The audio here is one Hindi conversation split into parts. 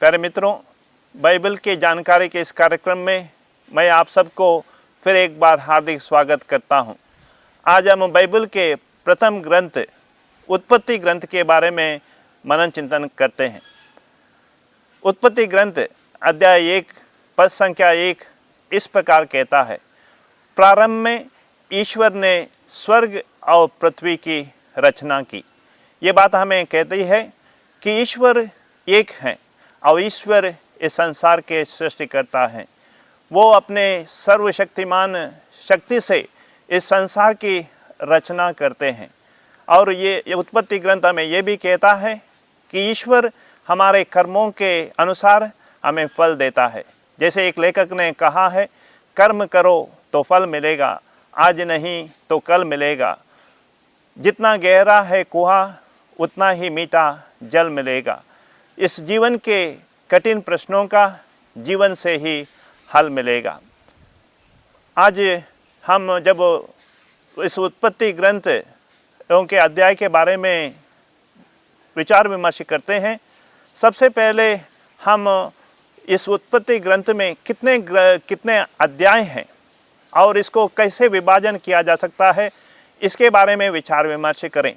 प्यारे मित्रों, बाइबल के जानकारी के इस कार्यक्रम में मैं आप सबको फिर एक बार हार्दिक स्वागत करता हूं। आज हम बाइबल के प्रथम ग्रंथ उत्पत्ति ग्रंथ के बारे में मनन चिंतन करते हैं। उत्पत्ति ग्रंथ अध्याय 1 पद संख्या 1 इस प्रकार कहता है, प्रारंभ में ईश्वर ने स्वर्ग और पृथ्वी की रचना की। ये बात हमें कहती है कि ईश्वर एक हैं और ईश्वर इस संसार के सृष्टिकर्ता हैं। वो अपने सर्वशक्तिमान शक्ति से इस संसार की रचना करते हैं। और ये उत्पत्ति ग्रंथ हमें ये भी कहता है कि ईश्वर हमारे कर्मों के अनुसार हमें फल देता है। जैसे एक लेखक ने कहा है, कर्म करो तो फल मिलेगा, आज नहीं तो कल मिलेगा। जितना गहरा है कुआं उतना ही मीठा जल मिलेगा। इस जीवन के कठिन प्रश्नों का जीवन से ही हल मिलेगा। आज हम जब इस उत्पत्ति ग्रंथ के अध्याय के बारे में विचार विमर्श करते हैं, सबसे पहले हम इस उत्पत्ति ग्रंथ में कितने अध्याय हैं और इसको कैसे विभाजन किया जा सकता है, इसके बारे में विचार विमर्श करें।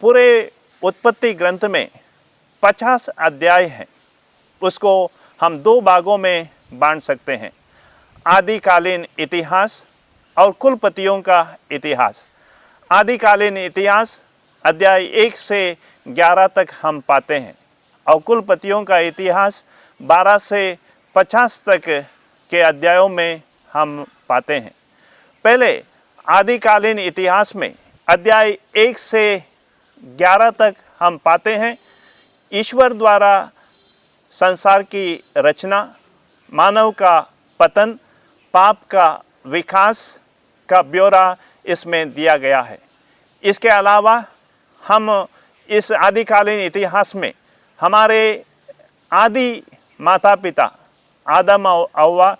पूरे उत्पत्ति ग्रंथ में 50 अध्याय हैं। उसको हम 2 भागों में बांट सकते हैं, आदिकालीन इतिहास और कुलपतियों का इतिहास। आदिकालीन इतिहास अध्याय 1 से 11 तक हम पाते हैं और कुलपतियों का इतिहास 12 से 50 तक के अध्यायों में हम पाते हैं। पहले आदिकालीन इतिहास में अध्याय 1 से 11 तक हम पाते हैं ईश्वर द्वारा संसार की रचना, मानव का पतन, पाप का विकास का ब्यौरा इसमें दिया गया है। इसके अलावा हम इस आदिकालीन इतिहास में हमारे आदि माता पिता आदम और हव्वा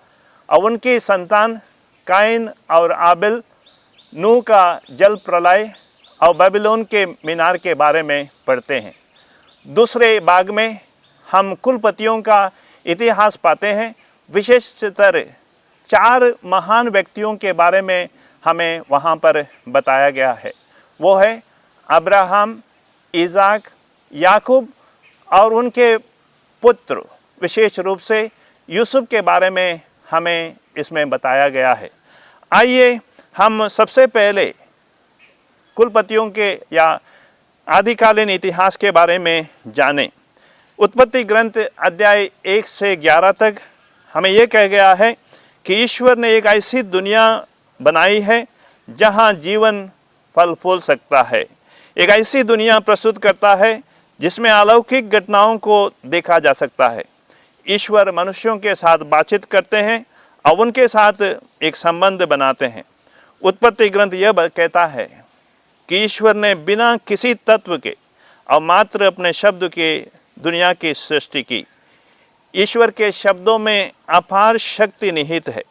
और उनकी संतान काइन और आबिल, नूह का जल प्रलय और बेबीलोन के मीनार के बारे में पढ़ते हैं। दूसरे भाग में हम कुलपतियों का इतिहास पाते हैं। विशेषतर 4 महान व्यक्तियों के बारे में हमें वहाँ पर बताया गया है। वो है अब्राहम, इसाक, याकूब और उनके पुत्र, विशेष रूप से यूसुफ के बारे में हमें इसमें बताया गया है। आइए हम सबसे पहले कुलपतियों के या आदिकालीन इतिहास के बारे में जानें। उत्पत्ति ग्रंथ अध्याय 1 से 11 तक हमें यह कहा गया है कि ईश्वर ने एक ऐसी दुनिया बनाई है जहां जीवन फल फूल सकता है। एक ऐसी दुनिया प्रस्तुत करता है जिसमें अलौकिक घटनाओं को देखा जा सकता है। ईश्वर मनुष्यों के साथ बातचीत करते हैं और उनके साथ एक संबंध बनाते हैं। उत्पत्ति ग्रंथ यह कहता है कि ईश्वर ने बिना किसी तत्व के और मात्र अपने शब्द के दुनिया की सृष्टि की। ईश्वर के शब्दों में अपार शक्ति निहित है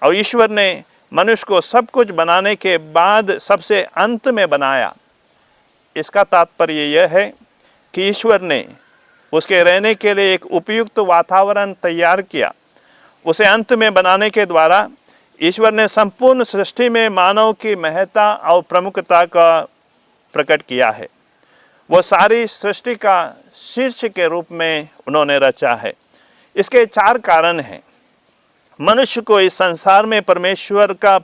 और ईश्वर ने मनुष्य को सब कुछ बनाने के बाद सबसे अंत में बनाया। इसका तात्पर्य यह है कि ईश्वर ने उसके रहने के लिए एक उपयुक्त वातावरण तैयार किया। उसे अंत में बनाने के द्वारा ईश्वर ने संपूर्ण सृष्टि में मानव की महत्ता और प्रमुखता का प्रकट किया है। वो सारी सृष्टि का शीर्ष के रूप में उन्होंने रचा है। इसके 4 कारण हैं। मनुष्य को इस संसार में परमेश्वर का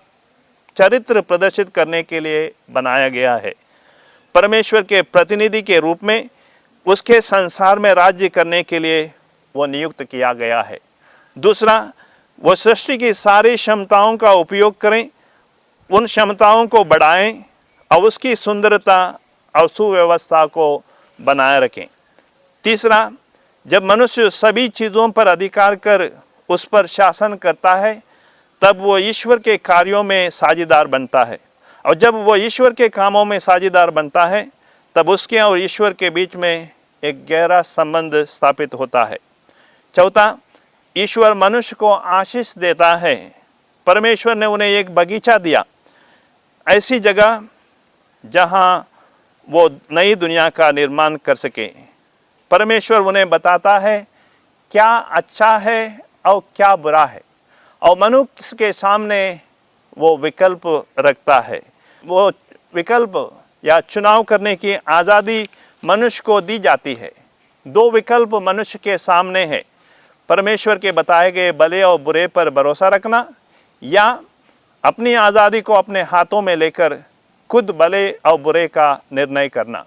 चरित्र प्रदर्शित करने के लिए बनाया गया है। परमेश्वर के प्रतिनिधि के रूप में उसके संसार में राज्य करने के लिए वो नियुक्त किया गया है। दूसरा, वो सृष्टि की सारी क्षमताओं का उपयोग करें, उन क्षमताओं को बढ़ाएं और उसकी सुंदरता और सुव्यवस्था को बनाए रखें। तीसरा, जब मनुष्य सभी चीज़ों पर अधिकार कर उस पर शासन करता है तब वो ईश्वर के कार्यों में साझेदार बनता है, और जब वो ईश्वर के कामों में साझेदार बनता है तब उसके और ईश्वर के बीच में एक गहरा संबंध स्थापित होता है। चौथा, ईश्वर मनुष्य को आशीष देता है। परमेश्वर ने उन्हें एक बगीचा दिया, ऐसी जगह जहां वो नई दुनिया का निर्माण कर सके। परमेश्वर उन्हें बताता है क्या अच्छा है और क्या बुरा है, और मनुष्य के सामने वो विकल्प रखता है। वो विकल्प या चुनाव करने की आज़ादी मनुष्य को दी जाती है। दो विकल्प मनुष्य के सामने है, परमेश्वर के बताए गए भले और बुरे पर भरोसा रखना या अपनी आज़ादी को अपने हाथों में लेकर खुद भले और बुरे का निर्णय करना।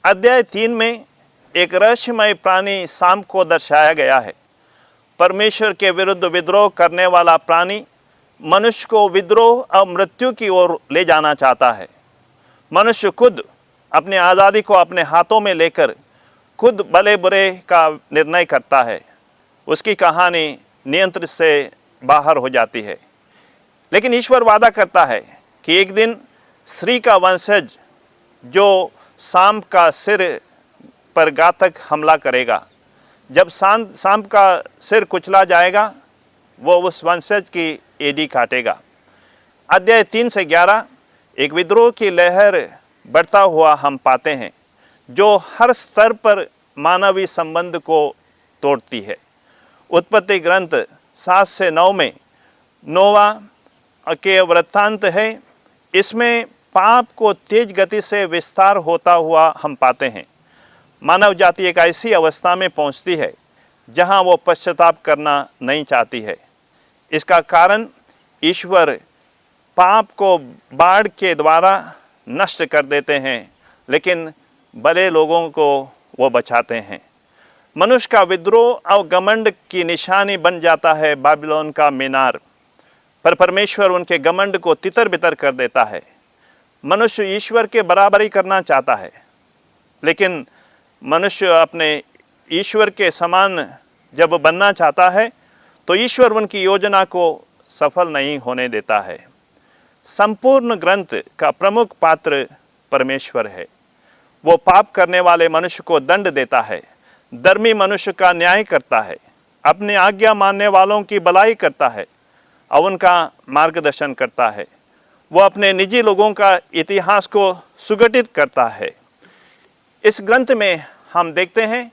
अध्याय 3 में एक रहस्यमय प्राणी सांप को दर्शाया गया है। परमेश्वर के विरुद्ध विद्रोह करने वाला प्राणी मनुष्य को विद्रोह और मृत्यु की ओर ले जाना चाहता है। मनुष्य खुद अपनी आज़ादी को अपने हाथों में लेकर खुद भले बुरे का निर्णय करता है। उसकी कहानी नियंत्रण से बाहर हो जाती है। लेकिन ईश्वर वादा करता है कि एक दिन स्त्री का वंशज जो सांप का सिर पर घातक हमला करेगा, जब सांप का सिर कुचला जाएगा, वो उस वंशज की एड़ी काटेगा। अध्याय 3 से 11 एक विद्रोह की लहर बढ़ता हुआ हम पाते हैं, जो हर स्तर पर मानवीय संबंध को तोड़ती है। उत्पत्ति ग्रंथ 7 से 9 में नोवा के वृत्तांत है। इसमें पाप को तेज गति से विस्तार होता हुआ हम पाते हैं। मानव जाति एक ऐसी अवस्था में पहुंचती है जहां वो पश्चाताप करना नहीं चाहती है। इसका कारण ईश्वर पाप को बाढ़ के द्वारा नष्ट कर देते हैं, लेकिन भले लोगों को वो बचाते हैं। मनुष्य का विद्रोह और घमंड की निशानी बन जाता है बाबिलोन का मीनार, पर परमेश्वर उनके घमंड को तितर बितर कर देता है। मनुष्य ईश्वर के बराबरी करना चाहता है, लेकिन मनुष्य अपने ईश्वर के समान जब बनना चाहता है तो ईश्वर उनकी योजना को सफल नहीं होने देता है। संपूर्ण ग्रंथ का प्रमुख पात्र परमेश्वर है। वो पाप करने वाले मनुष्य को दंड देता है, धर्मी मनुष्य का न्याय करता है, अपनी आज्ञा मानने वालों की भलाई करता है और उनका मार्गदर्शन करता है। वो अपने निजी लोगों का इतिहास को सुगठित करता है। इस ग्रंथ में हम देखते हैं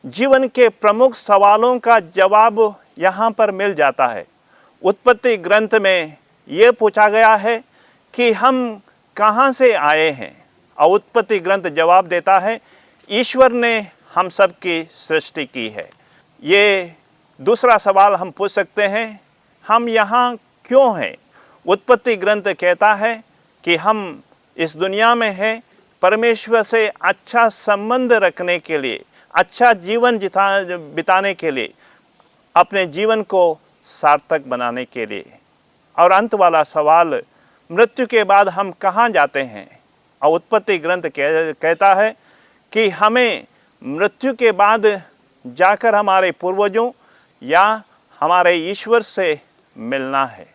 जीवन के प्रमुख सवालों का जवाब यहाँ पर मिल जाता है। उत्पत्ति ग्रंथ में ये पूछा गया है कि हम कहाँ से आए हैं, और उत्पत्ति ग्रंथ जवाब देता है ईश्वर ने हम सब की सृष्टि की है। ये दूसरा सवाल हम पूछ सकते हैं, हम यहाँ क्यों हैं? उत्पत्ति ग्रंथ कहता है कि हम इस दुनिया में हैं परमेश्वर से अच्छा संबंध रखने के लिए, अच्छा जीवन बिताने के लिए, अपने जीवन को सार्थक बनाने के लिए। और अंत वाला सवाल, मृत्यु के बाद हम कहाँ जाते हैं? और उत्पत्ति ग्रंथ कहता है कि हमें मृत्यु के बाद जाकर हमारे पूर्वजों या हमारे ईश्वर से मिलना है।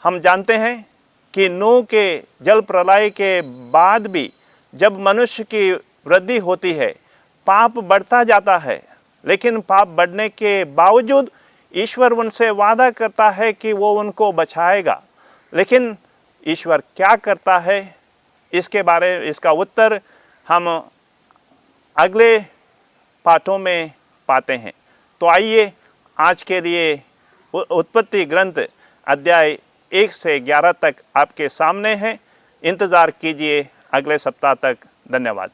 हम जानते हैं कि नूह के जल प्रलय के बाद भी जब मनुष्य की वृद्धि होती है, पाप बढ़ता जाता है, लेकिन पाप बढ़ने के बावजूद ईश्वर उनसे वादा करता है कि वो उनको बचाएगा। लेकिन ईश्वर क्या करता है, इसका उत्तर हम अगले पाठों में पाते हैं। तो आइए आज के लिए उत्पत्ति ग्रंथ अध्याय 1 से 11 तक आपके सामने है। इंतज़ार कीजिए अगले सप्ताह तक। धन्यवाद।